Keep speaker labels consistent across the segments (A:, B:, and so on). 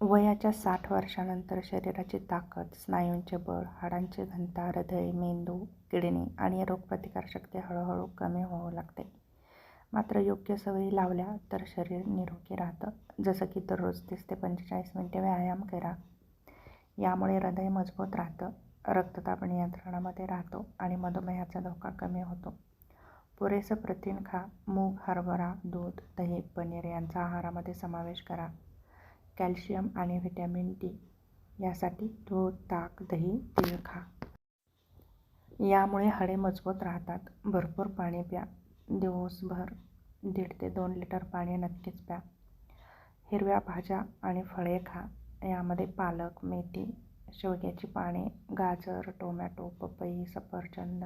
A: वयाच्या 60 वर्षांनंतर शरीराची ताकद, स्नायूंचे बळ, हाडांची घनता, हृदय, मेंदू, किडनी आणि रोगप्रतिकारशक्ती हळूहळू कमी होऊ लागते. मात्र योग्य सवयी लावल्या तर शरीर निरोगी राहतं. जसं की दररोज 30 ते 45 मिनिटे व्यायाम करा. यामुळे हृदय मजबूत राहतं, रक्तदाब नियंत्रणामध्ये राहतो आणि मधुमेहाचा धोका कमी होतो. पुरेसं प्रथिन खा. मूग, हरभरा, दूध, दही, पनीर यांचा आहारामध्ये समावेश करा. कॅल्शियम आणि व्हिटॅमिन डी यासाठी दूध, ताक, दही, तीळ खा. यामुळे हाडे मजबूत राहतात. भरपूर पाणी प्या. दिवसभर 1.5 ते 2 लिटर पाणी नक्कीच प्या. हिरव्या भाज्या आणि फळे खा. यामध्ये पालक, मेथी, शेवग्याची पाने, गाजर, टोमॅटो, पपई, सफरचंद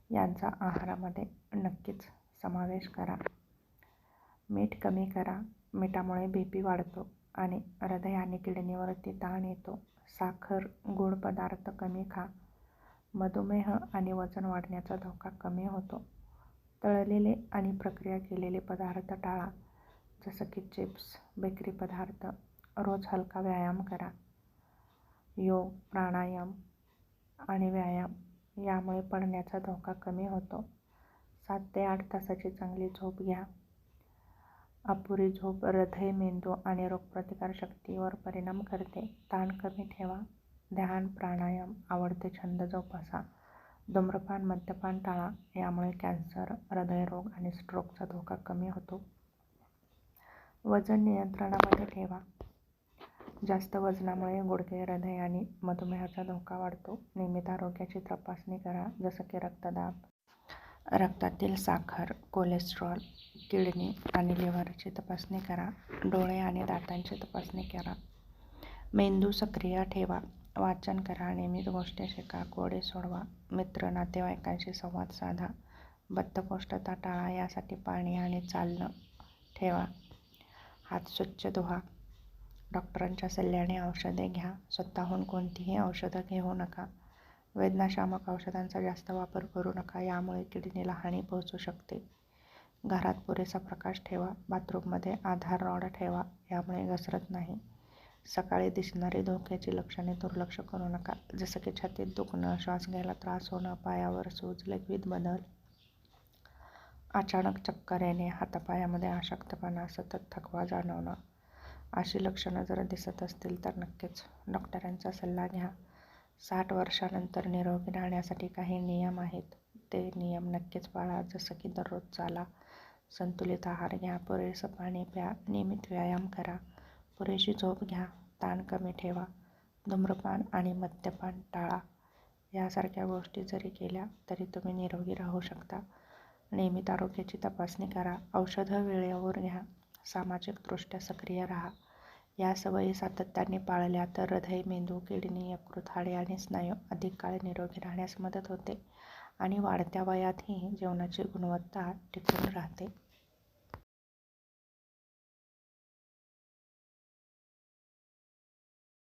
A: यांचा आहारामध्ये नक्कीच समावेश करा. मीठ कमी करा. मिठामुळे BP वाढतो आणि हृदय आणि किडनीवरती ताण येतो. साखर, गोड पदार्थ कमी खा. मधुमेह आणि वजन वाढण्याचा धोका कमी होतो. तळलेले आणि प्रक्रिया केलेले पदार्थ टाळा, जसं की चिप्स, बेकरी पदार्थ. रोज हलका व्यायाम करा. योग, प्राणायाम आणि व्यायाम यामुळे पडण्याचा धोका कमी होतो. 7 ते 8 तासाची चांगली झोप घ्या. अपुरी झोप हृदय, मेंदू आणि रोगप्रतिकारशक्तीवर परिणाम करते. ताण कमी ठेवा. ध्यान, प्राणायाम, आवडते छंद जोपासा. धूम्रपान, मद्यपान टाळा. यामुळे कॅन्सर, हृदयरोग आणि स्ट्रोकचा धोका कमी होतो. वजन नियंत्रणामध्ये ठेवा. जास्त वजनामुळे गुडघे, हृदय आणि मधुमेहाचा धोका वाढतो. नियमित आरोग्याची तपासणी करा, जसं की रक्तदाब, रक्तातील साखर, कोलेस्ट्रॉल, किडनी आणि लिव्हरची तपासणी करा. डोळे आणि दातांची तपासणी करा. मेंदू सक्रिय ठेवा. वाचन करा. नियमित गोष्टी शिका. कोडे सोडवा. मित्र, नातेवाईकांशी संवाद साधा. बद्धकोष्ठता टाळा. यासाठी पाणी आणि चालणं ठेवा. हात स्वच्छ धुवा. डॉक्टरांच्या सल्ल्याने औषधे घ्या. स्वतःहून कोणतीही औषधं घेऊ नका. वेदनाशामक औषधांचा जास्त वापर करू नका. यामुळे किडनीला हानी पोहोचू शकते. घरात पुरेसा प्रकाश ठेवा. बाथरूममध्ये आधार रॉड ठेवा. यामुळे घसरत नाही. सकाळी दिसणारी धोक्याची लक्षणे दुर्लक्ष करू नका, जसं की छातीत दुखणं, श्वास घ्यायला त्रास होणं, पायावर सूज, लघवीत बदल, अचानक चक्कर येणे, हातापायामध्ये अशक्तपणा, सतत थकवा जाणवणं. अशी लक्षणं जर दिसत असतील तर नक्कीच डॉक्टरांचा सल्ला घ्या. 60 वर्षांनंतर निरोगी राहण्यासाठी काही नियम आहेत. ते नियम नक्कीच पाळा, जसं की दररोज चाला, संतुलित आहार घ्या, पुरेसं पाणी प्या, नियमित व्यायाम करा, पुरेशी झोप घ्या, ताण कमी ठेवा, धूम्रपान आणि मद्यपान टाळा. यासारख्या गोष्टी जरी केल्या तरी तुम्ही निरोगी राहू शकता. नियमित आरोग्याची तपासणी करा. औषधं वेळेवर घ्या. सामाजिकदृष्ट्या सक्रिय राहा. या सवयी सातत्याने पाळल्या तर हृदय, मेंदू, किडनी, यकृत, हाडे आणि स्नायू अधिक काळ निरोगी राहण्यास मदत होते आणि वाढत्या वयातही जीवनाची गुणवत्ता टिकून राहते.